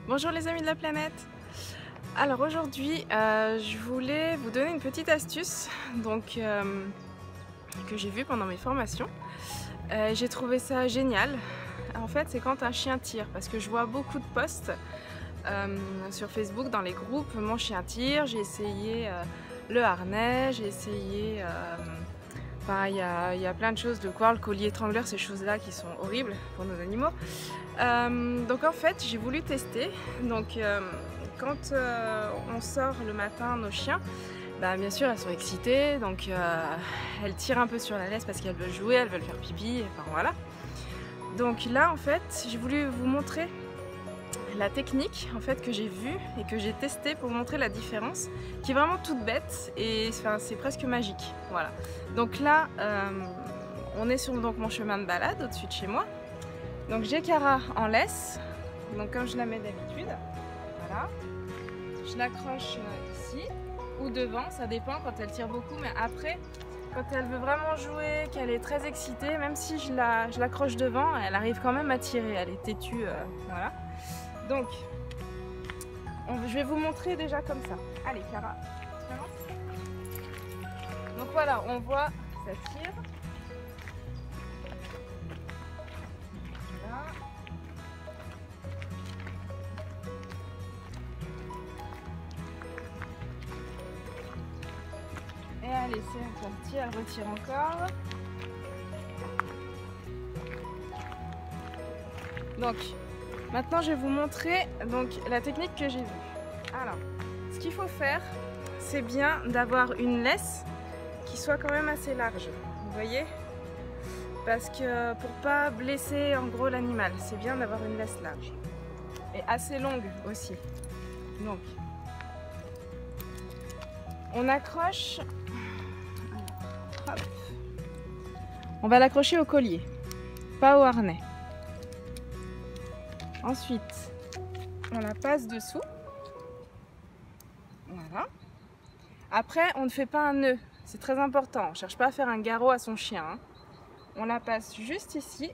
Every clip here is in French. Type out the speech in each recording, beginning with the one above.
Bonjour les amis de la planète. Alors aujourd'hui je voulais vous donner une petite astuce que j'ai vue pendant mes formations. J'ai trouvé ça génial. En fait c'est quand un chien tire, parce que je vois beaucoup de posts sur Facebook dans les groupes, mon chien tire, j'ai essayé le harnais, j'ai essayé enfin, il y a plein de choses, le quoi, le collier étrangleur, ces choses-là qui sont horribles pour nos animaux. Donc en fait, j'ai voulu tester. Donc quand on sort le matin nos chiens, bah, bien sûr elles sont excitées, donc elles tirent un peu sur la laisse parce qu'elles veulent jouer, elles veulent faire pipi, enfin voilà. Donc là en fait, j'ai voulu vous montrer la technique en fait que j'ai vue et que j'ai testée pour vous montrer la différence, qui est vraiment toute bête et enfin, c'est presque magique. Voilà. Donc là, on est sur donc, mon chemin de balade au-dessus de chez moi. Donc j'ai Cara en laisse, donc comme je la mets d'habitude, voilà. Je l'accroche ici ou devant, ça dépend quand elle tire beaucoup, mais après, quand elle veut vraiment jouer, qu'elle est très excitée, même si je l'accroche devant, elle arrive quand même à tirer, elle est têtue, voilà. Donc, je vais vous montrer déjà comme ça. Allez, Cara, tu commences. Donc voilà, on voit, ça tire. Voilà. Et allez, c'est parti, elle retire encore. Donc, maintenant, je vais vous montrer donc, la technique que j'ai vue. Alors, ce qu'il faut faire, c'est bien d'avoir une laisse qui soit quand même assez large. Vous voyez? Parce que pour pas blesser en gros l'animal, c'est bien d'avoir une laisse large. Et assez longue aussi. Donc, on accroche. Hop. On va l'accrocher au collier, pas au harnais. Ensuite, on la passe dessous. Voilà. Après, on ne fait pas un nœud. C'est très important. On ne cherche pas à faire un garrot à son chien. Hein. On la passe juste ici.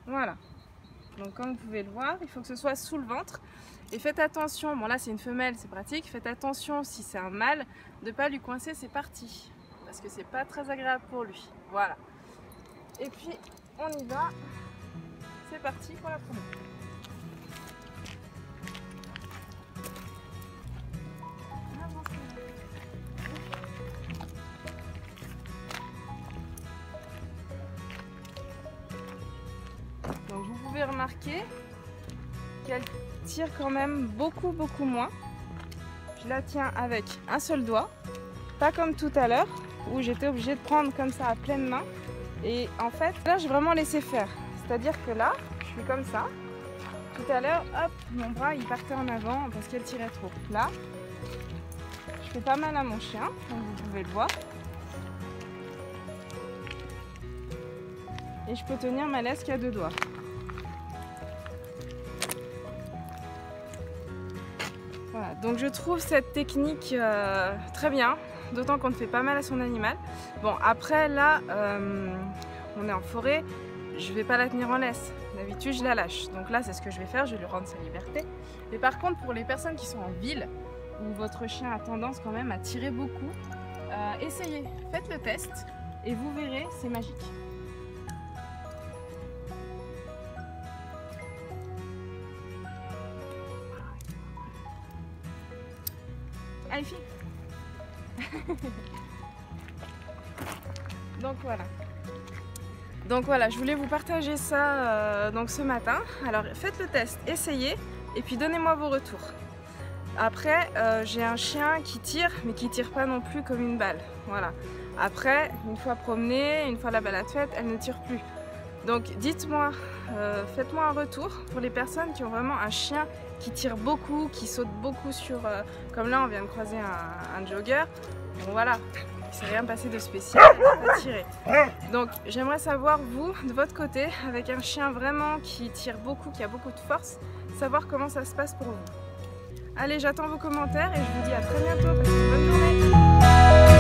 Voilà. Donc, comme vous pouvez le voir, il faut que ce soit sous le ventre. Et faites attention. Bon, là, c'est une femelle, c'est pratique. Faites attention, si c'est un mâle, de ne pas lui coincer ses parties. Parce que c'est pas très agréable pour lui. Voilà. Et puis, on y va. C'est parti pour la première. Donc vous pouvez remarquer qu'elle tire quand même beaucoup moins. Je la tiens avec un seul doigt, pas comme tout à l'heure où j'étais obligée de prendre comme ça à pleine main. Et en fait, là j'ai vraiment laissé faire. C'est-à-dire que là, je suis comme ça. Tout à l'heure, hop, mon bras il partait en avant parce qu'elle tirait trop. Là, je fais pas mal à mon chien, comme vous pouvez le voir. Et je peux tenir ma laisse qu'à deux doigts. Voilà, donc je trouve cette technique très bien, d'autant qu'on ne fait pas mal à son animal. Bon, après là, on est en forêt. Je ne vais pas la tenir en laisse, d'habitude je la lâche. Donc là c'est ce que je vais faire, je vais lui rendre sa liberté. Mais par contre pour les personnes qui sont en ville, où votre chien a tendance quand même à tirer beaucoup, essayez, faites le test et vous verrez, c'est magique. Allez fille. Donc voilà, je voulais vous partager ça donc ce matin. Alors faites le test, essayez et puis donnez-moi vos retours. Après, j'ai un chien qui tire, mais qui tire pas non plus comme une balle. Voilà. Après, une fois promenée, une fois la balade faite, elle ne tire plus. Donc dites-moi, faites-moi un retour pour les personnes qui ont vraiment un chien qui tire beaucoup, qui saute beaucoup sur... comme là, on vient de croiser un jogger. Bon voilà. Il ne s'est rien passé de spécial, il a tiré. Donc j'aimerais savoir, vous, de votre côté, avec un chien vraiment qui tire beaucoup, qui a beaucoup de force, savoir comment ça se passe pour vous. Allez, j'attends vos commentaires et je vous dis à très bientôt, passez une bonne journée.